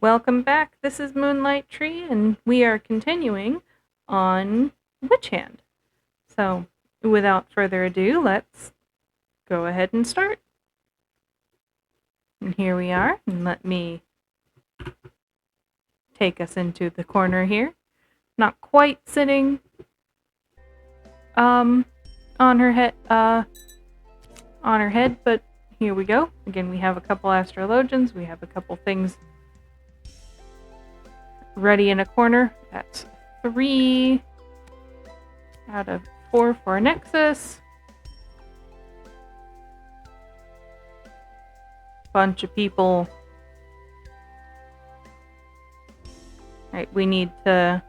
Welcome back. This is Moonlight Tree, and we are continuing on WitchHand. So, without further ado, let's go ahead and start. And here we are, and let me take us into the corner here. Not quite sitting on her head, but here we go. Again, we have a couple astrologians, we have a couple things ready in a corner. That's 3 out of 4 for a nexus. Bunch of people. Right, we need to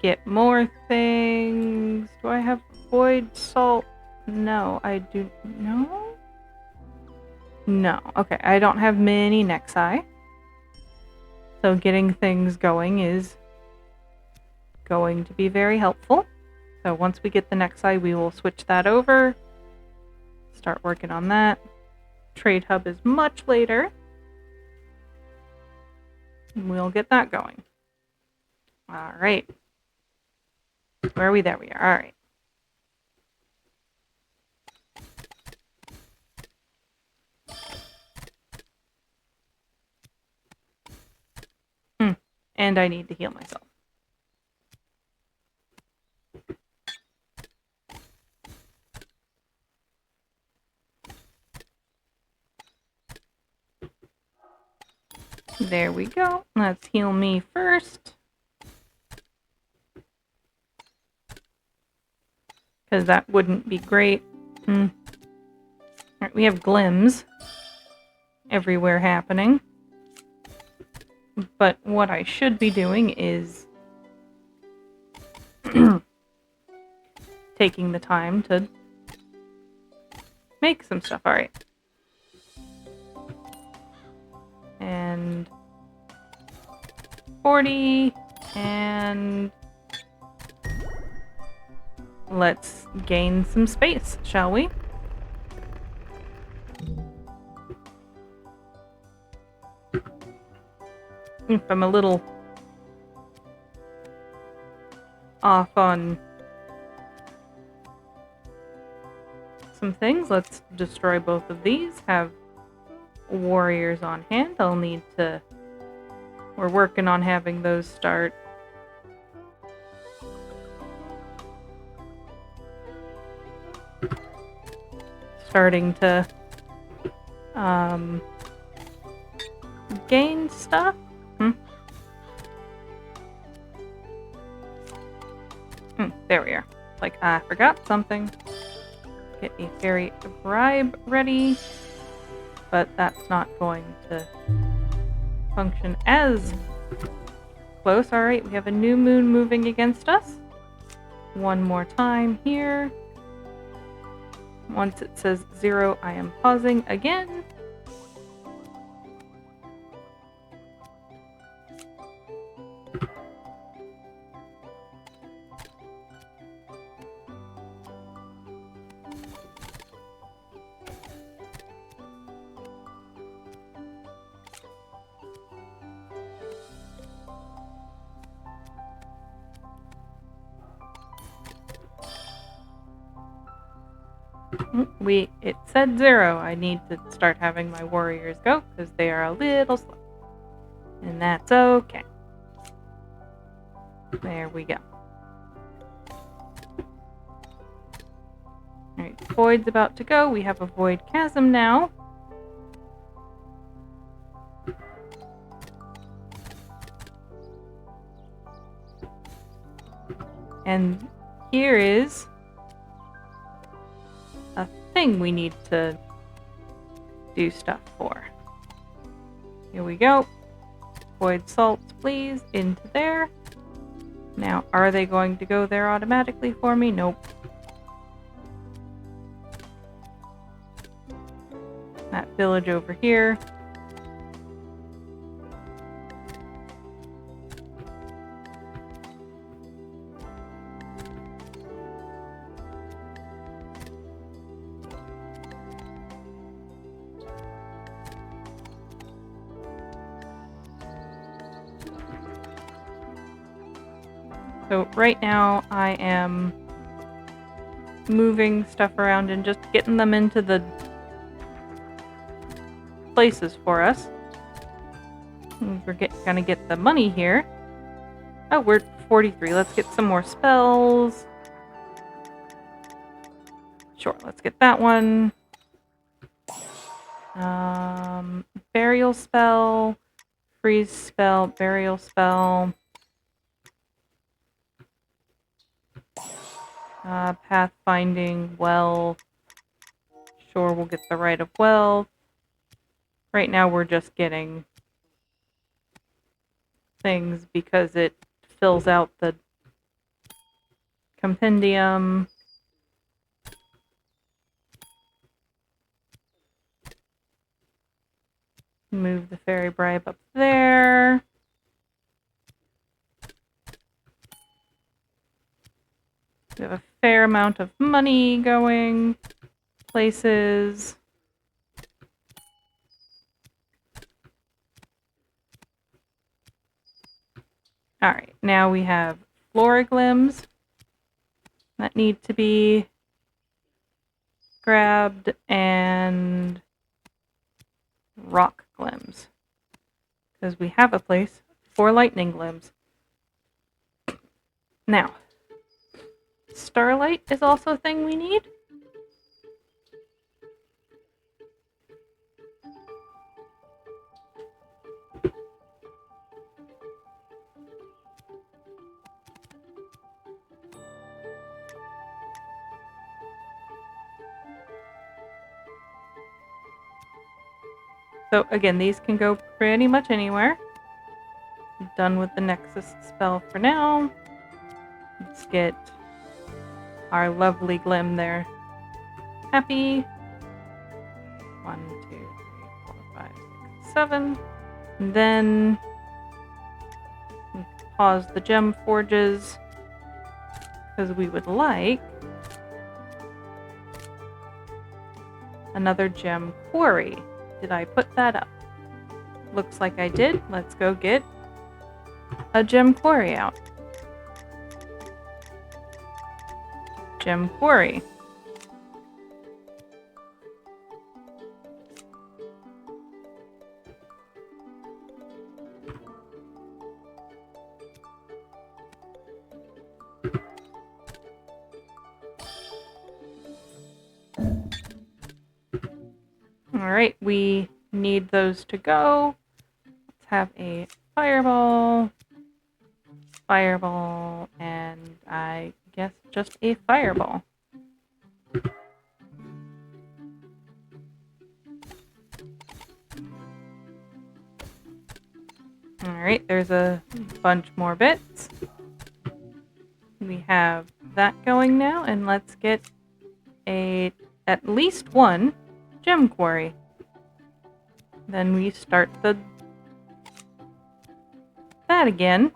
get more things. Do I have void salt? No, I do. No? No. Okay, I don't have many nexi. So getting things going is going to be very helpful. So once we get the nexi, we will switch that over. Start working on that. Trade hub is much later. We'll get that going. Alright. Where are we? There we are. Alright. And I need to heal myself. There we go. Let's heal me first. Because that wouldn't be great. Right, we have glims everywhere happening. But what I should be doing is taking the time to make some stuff. Alright. And 40, and let's gain some space, shall we? If I'm a little off on some things, let's destroy both of these. Have warriors on hand. I'll need to... We're working on having those start. Starting to gain stuff. There we are. Like, I forgot something. Get a fairy bribe ready. But that's not going to function as close. Alright, we have a new moon moving against us. One more time here. Once it says 0, I am pausing again. It said 0. I need to start having my warriors go because they are a little slow. And that's okay. There we go. Alright, Void's about to go. We have a Void Chasm now. And here is a thing we need to do stuff for. Here we go. Void salts, please, into there. Now, are they going to go there automatically for me? Nope. That village over here. So right now I am moving stuff around and just getting them into the places for us. We're gonna get the money here. Oh, we're 43. Let's get some more spells. Sure, let's get that one. Burial spell, freeze spell, burial spell. Pathfinding, well. Sure, we'll get the Rite of Wealth. Right now we're just getting things because it fills out the compendium. Move the fairy bribe up there. We have a fair amount of money going places. Alright, now we have floriglims that need to be grabbed and rock glims. Because we have a place for lightning glims. Now, starlight is also a thing we need. So again, these can go pretty much anywhere. Done with the Nexus spell for now. Let's get our lovely Glim there. Happy. 1, 2, 3, 4, 5, 6, 7. And then pause the gem forges because we would like another gem quarry. Did I put that up? Looks like I did. Let's go get a gem quarry out. Gem quarry. Alright, we need those to go. Let's have a fireball, fireball, and I guess just a fireball. Alright, there's a bunch more bits. We have that going now, and let's get at least one gem quarry. Then we start that again.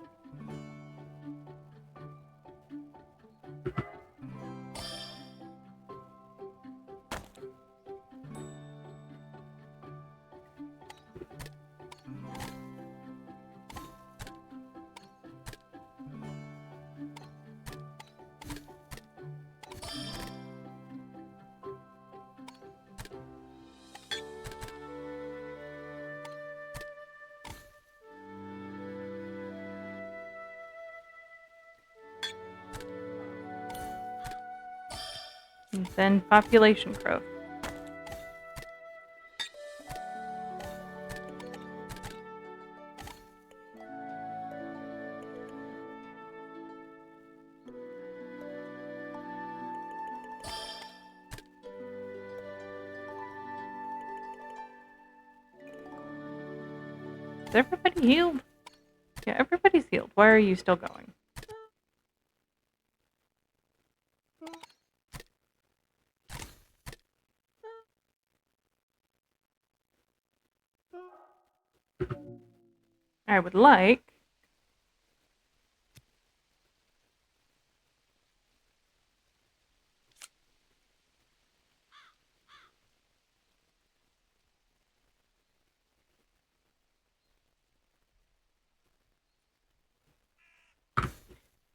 And then population growth. Is everybody healed? Yeah, everybody's healed. Why are you still going? I would like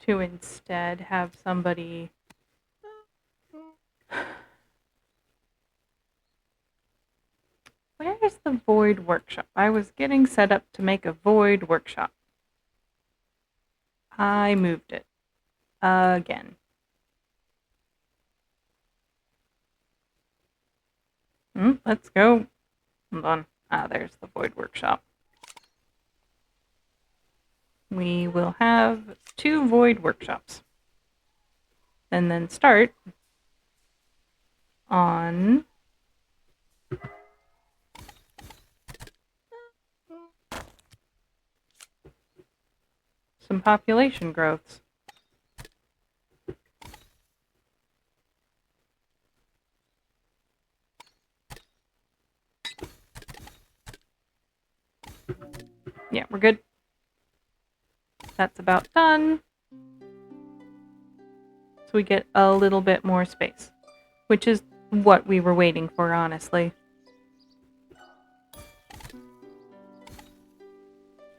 to instead have somebody... Where is the void workshop? I was getting set up to make a void workshop. I moved it. Again. Let's go. Hold on. There's the void workshop. We will have 2 void workshops. And then start on some population growths. Yeah, we're good. That's about done. So we get a little bit more space, which is what we were waiting for, honestly.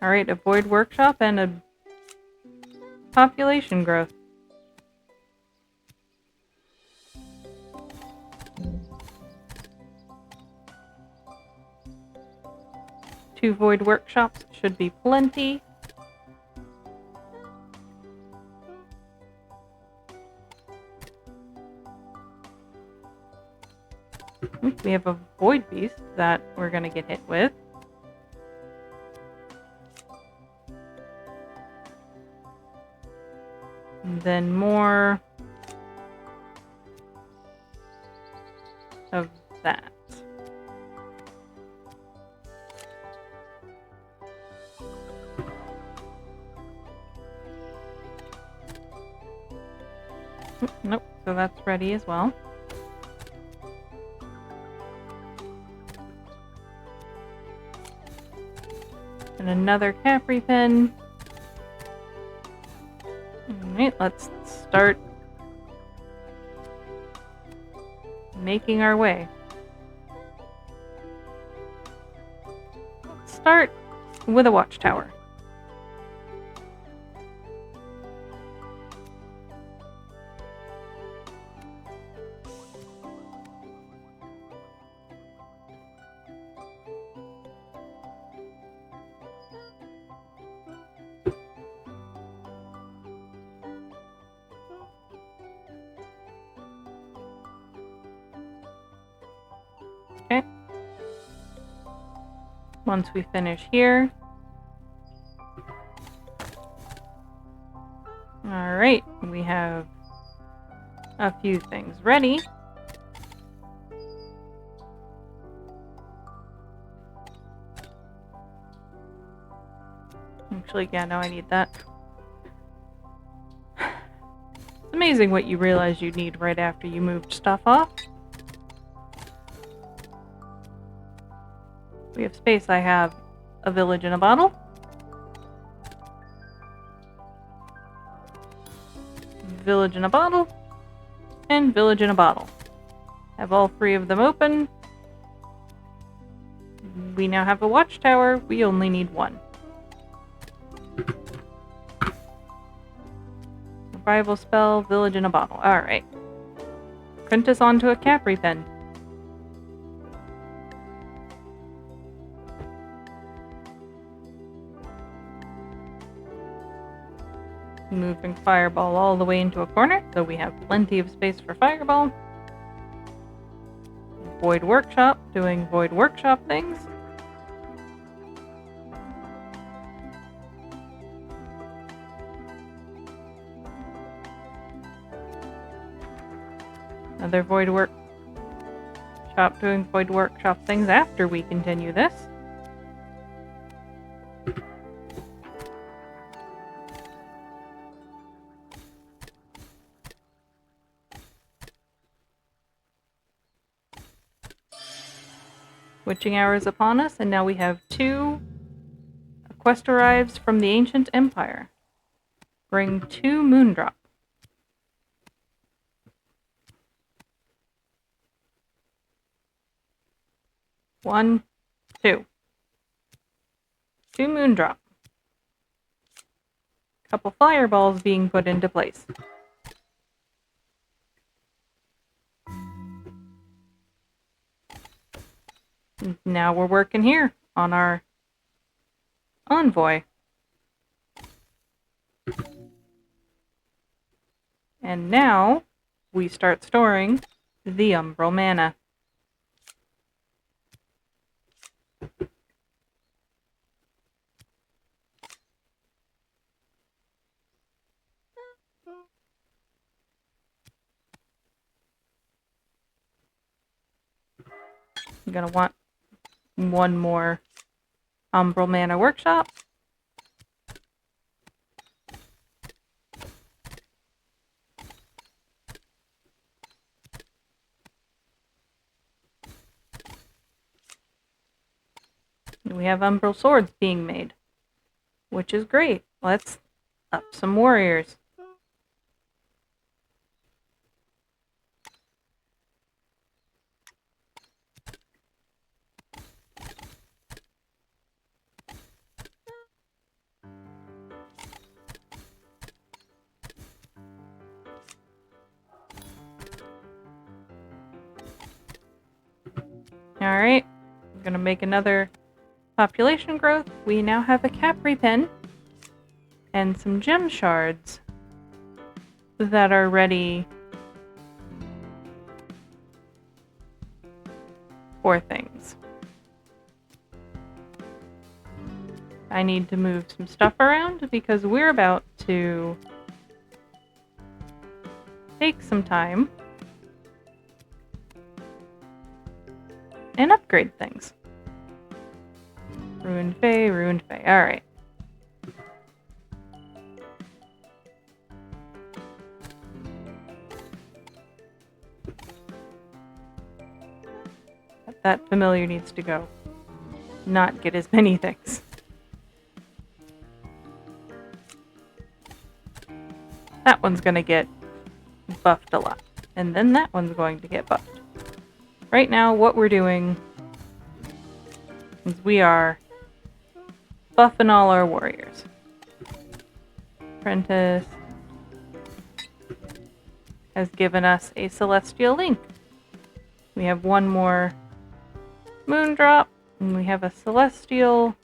Alright, a void workshop and a population growth. Two void workshops should be plenty. We have a void beast that we're going to get hit with. And then more of that. Nope, so that's ready as well. And another Capri pen. Alright, let's start making our way. Let's start with a watchtower. Okay. Once we finish here. Alright, we have a few things ready. Actually, yeah, no, I need that. It's amazing what you realize you need right after you moved stuff off. We have space. I have a village in a bottle. Village in a bottle. And village in a bottle. Have all 3 of them open. We now have a watchtower. We only need 1. Survival spell, village in a bottle. Alright. Print us onto a Capri pen. Moving fireball all the way into a corner, so we have plenty of space for fireball. Void workshop, doing void workshop things. Another void workshop, doing void workshop things after we continue this. Witching hour is upon us, and now we have 2. A quest arrives from the ancient empire. Bring 2 moondrop. One, 2. 2 moondrop. couple fireballs being put into place. And now we're working here on our envoy. And now we start storing the umbral mana. I'm going to want one more umbral mana workshop. We have umbral swords being made, which is great. Let's up some warriors. Alright, we're going to make another population growth. We now have a Capri pen and some gem shards that are ready for things. I need to move some stuff around because we're about to take some time and upgrade things. Ruined Fae, Ruined Fae. Alright. That familiar needs to go. Not get as many things. That one's gonna get buffed a lot. And then that one's going to get buffed. Right now, what we're doing is we are buffing all our warriors. Apprentice has given us a celestial link. We have one more moon drop, and we have a celestial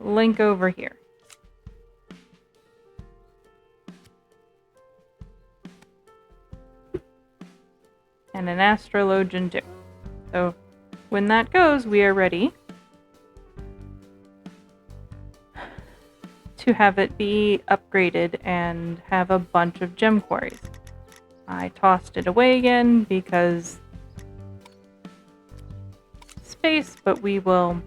link over here. And an astrologian too. So when that goes, we are ready to have it be upgraded and have a bunch of gem quarries. I tossed it away again because space, but we will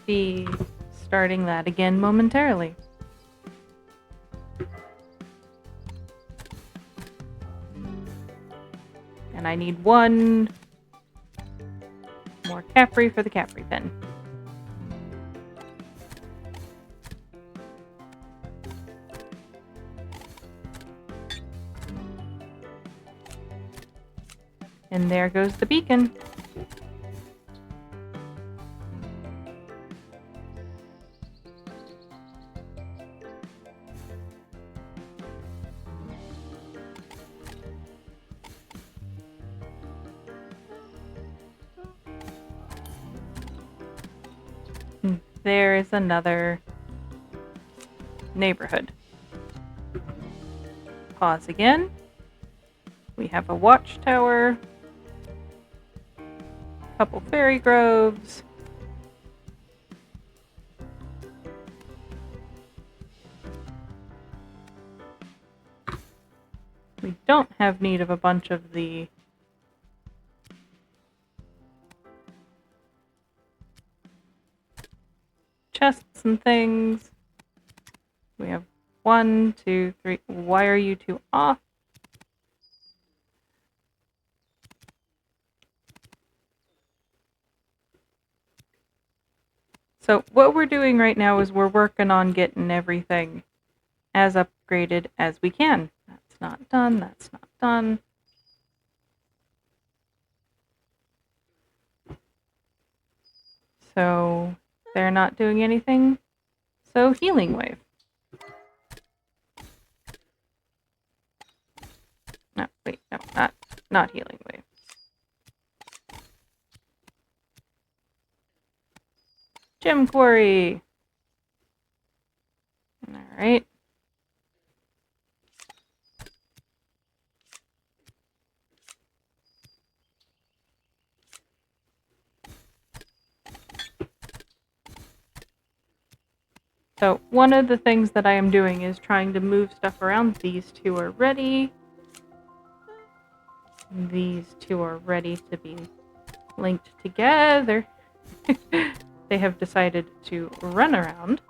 be starting that again momentarily. And I need one more Capri for the Capri pen. And there goes the beacon. There is another neighborhood. Pause again. We have a watchtower, a couple fairy groves, we don't have need of a bunch of the chests and things. We have 1, 2, 3. Why are you two off? So what we're doing right now is we're working on getting everything as upgraded as we can. That's not done. That's not done. So they're not doing anything. So, healing wave. No, wait, no, not healing wave. Gem quarry. All right. So one of the things that I am doing is trying to move stuff around. These two are ready. These two are ready to be linked together. They have decided to run around.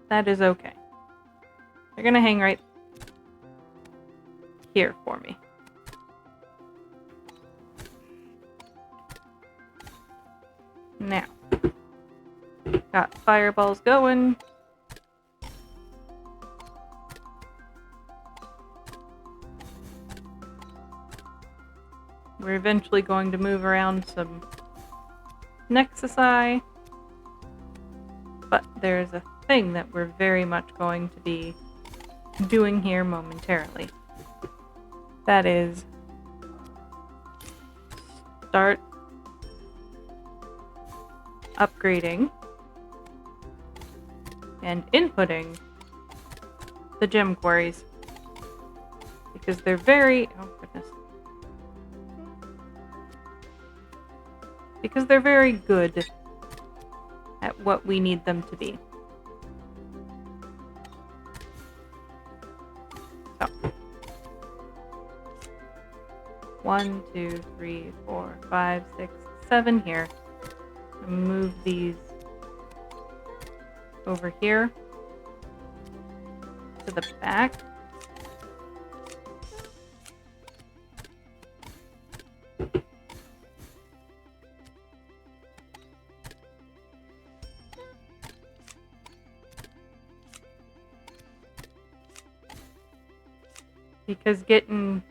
That is okay. They're gonna hang right here for me. Now, got fireballs going. We're eventually going to move around some Nexusi, but there's a thing that we're very much going to be doing here momentarily. That is start upgrading and inputting the gem quarries, because they're very, oh goodness, because they're very good at what we need them to be. So 1, 2, 3, 4, 5, 6, 7 here. Move these over here to the back. Because getting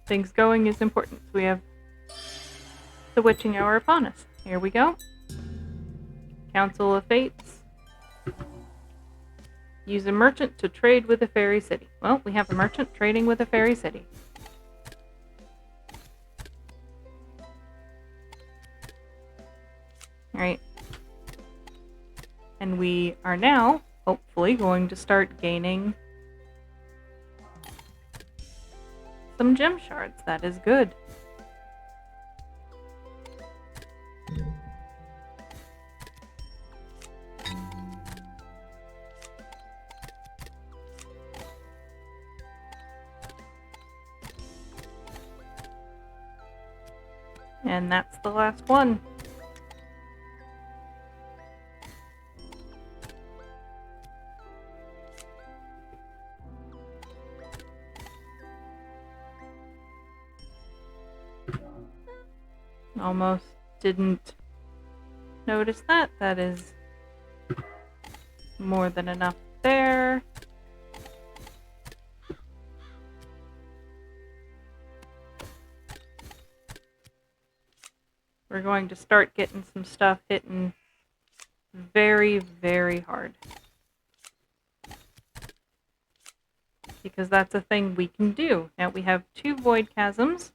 things going is important. So we have the witching hour upon us. Here we go. Council of Fates. Use a merchant to trade with a fairy city. Well, we have a merchant trading with a fairy city. Alright. And we are now, hopefully, going to start gaining some gem shards. That is good. And that's the last one. Almost didn't notice that. That is more than enough there. We're going to start getting some stuff hitting very, very hard. Because that's a thing we can do. Now we have 2 void chasms.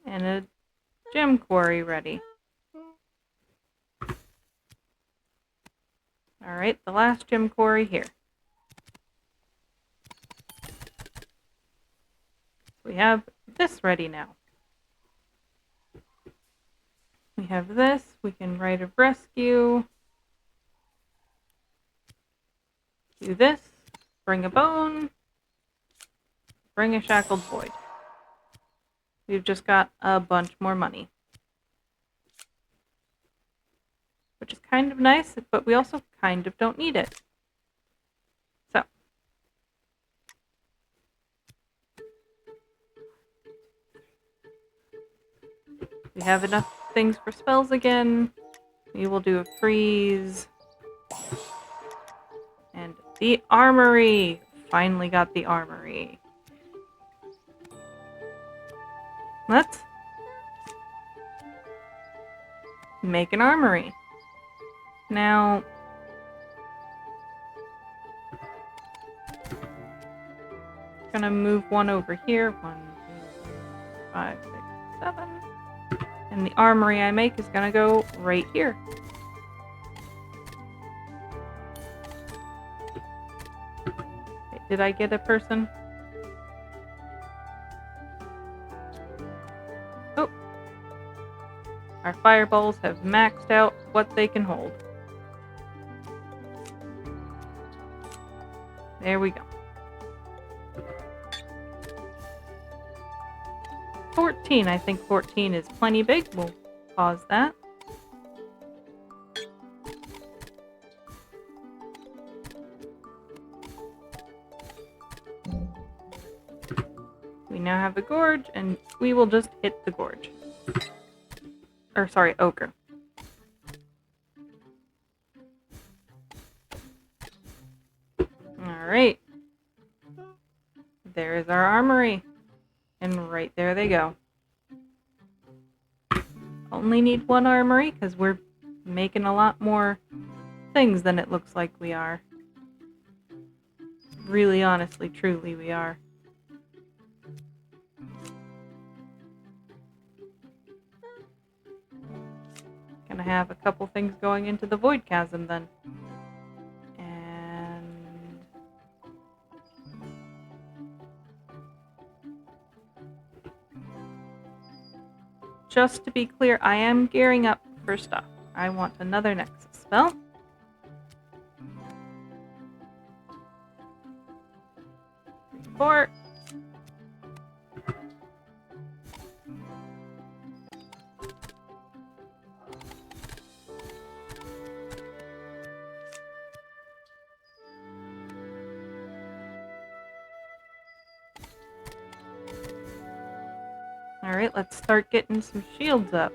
And a gem quarry ready. Alright, the last gem quarry here. We have this ready now. We have this. We can write of rescue. Do this. Bring a bone. Bring a shackled void. We've just got a bunch more money. Which is kind of nice, but we also kind of don't need it. So. We have enough things for spells again. We will do a freeze. And the armory. finally got the armory. Let's make an armory. Now, gonna move one over here. 1, 2, 3, 4, 5, 6, 7. And the armory I make is gonna go right here. Okay, did I get a person? Oh. Our fireballs have maxed out what they can hold. There we go. 14. I think 14 is plenty big. We'll pause that. We now have a gorge, and we will just hit the gorge. Or, sorry, ogre. Alright. There's our armory. And right there they go. Only need one armory because we're making a lot more things than it looks like we are. Really, honestly, truly, we are. Gonna have a couple things going into the void chasm then. Just to be clear, I am gearing up for stuff. I want another Nexus spell. Four. Alright, let's start getting some shields up.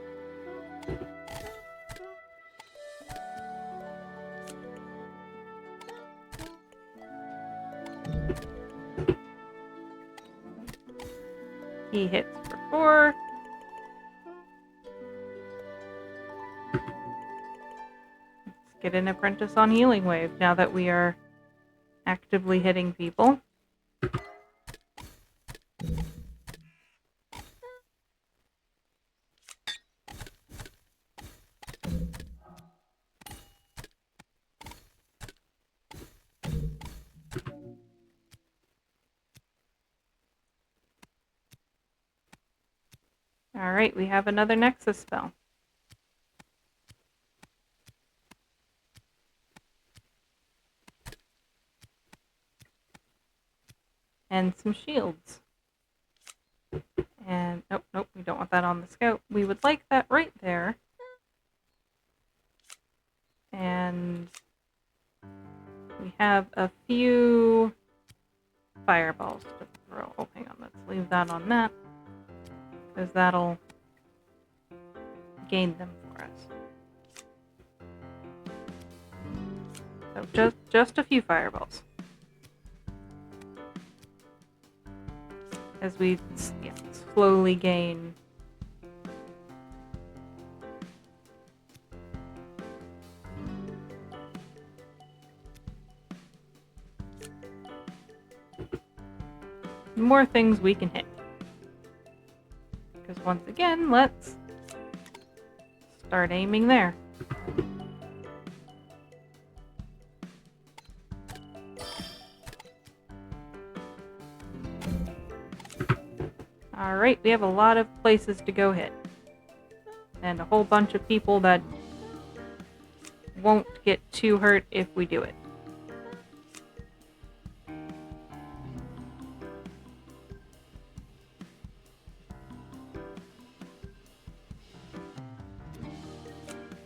He hits for 4. Let's get an apprentice on Healing Wave now that we are actively hitting people. Alright, we have another Nexus spell. And some shields. And, nope, we don't want that on the scout. We would like that right there. And we have a few fireballs to throw. Oh, hang on, let's leave that on that. Because that'll gain them for us. So just a few fireballs. As we slowly gain more things we can hit. Because once again, let's start aiming there. Alright, we have a lot of places to go hit. And a whole bunch of people that won't get too hurt if we do it.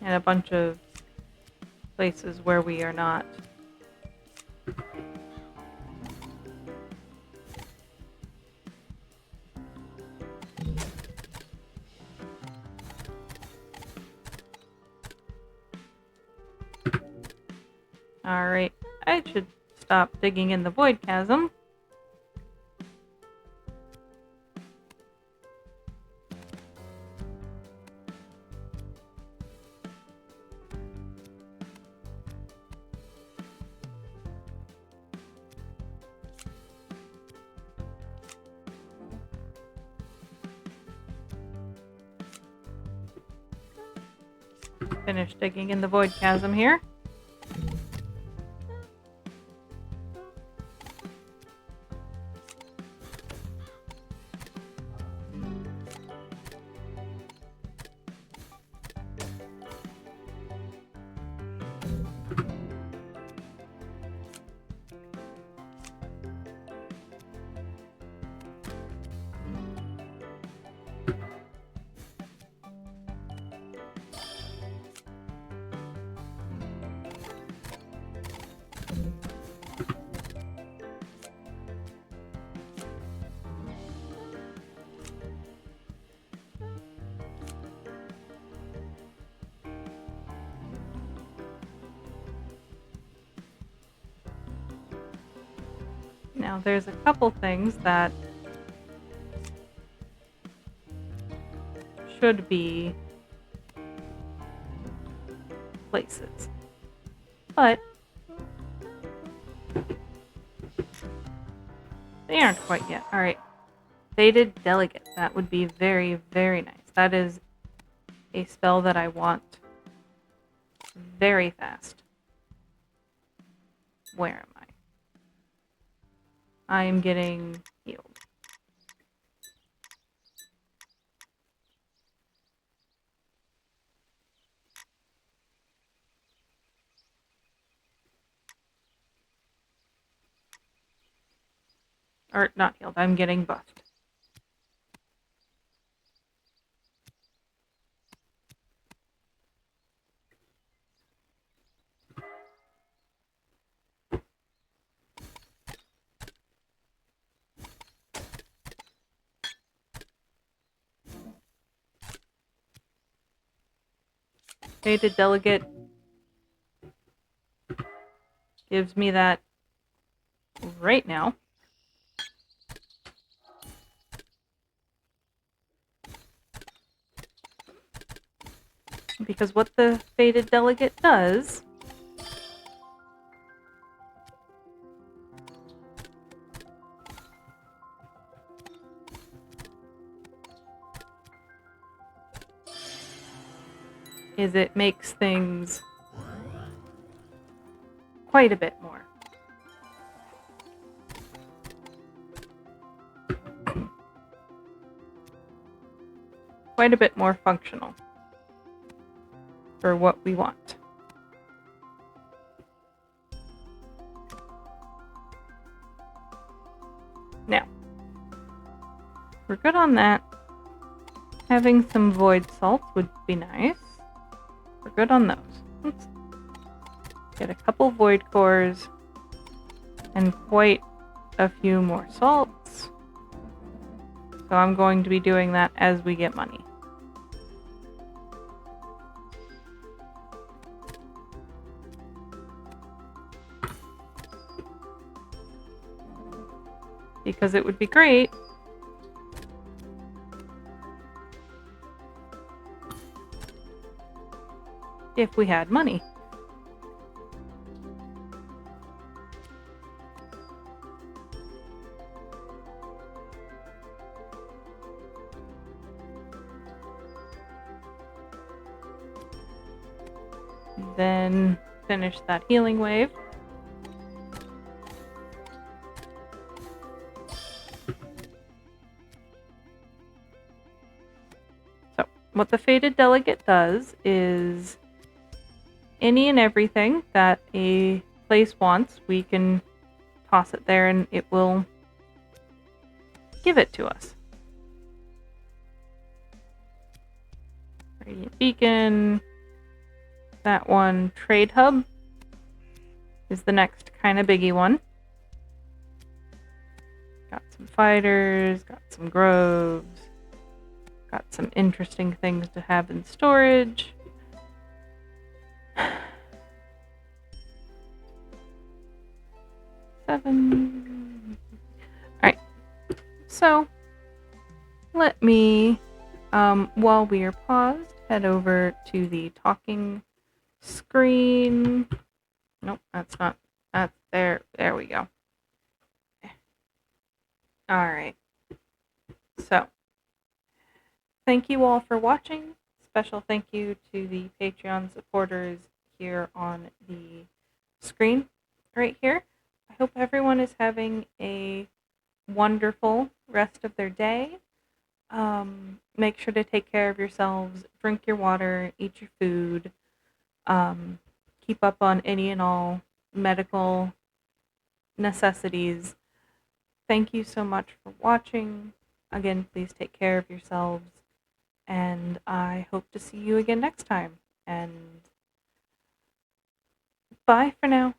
And a bunch of places where we are not. Alright, I should stop digging in the void chasm. Finish digging in the void chasm here. Now there's a couple things that should be places, but they aren't quite yet. Alright, Fated Delegate. That would be very, very nice. That is a spell that I want very fast. Where am I? I am getting healed. Or not healed, I'm getting buffed. Fated Delegate gives me that right now. Because what the Fated Delegate does is it makes things quite a bit more. Quite a bit more functional for what we want. Now, we're good on that. Having some void salts would be nice. We're good on those. Let's get a couple void cores and quite a few more salts. So I'm going to be doing that as we get money. Because it would be great if we had money. Then finish that healing wave. So, what the Fated Delegate does is any and everything that a place wants, we can toss it there and it will give it to us. Radiant Beacon. That one, Trade Hub, is the next kind of biggie one. Got some fighters, got some groves, got some interesting things to have in storage. 7. Alright, so let me, while we are paused, head over to the talking screen. Nope, that's not, that's there. There we go. Alright, so thank you all for watching. Special thank you to the Patreon supporters here on the screen right here. I hope everyone is having a wonderful rest of their day. Make sure to take care of yourselves, drink your water, eat your food, keep up on any and all medical necessities. Thank you so much for watching. Again, please take care of yourselves, and I hope to see you again next time. And bye for now.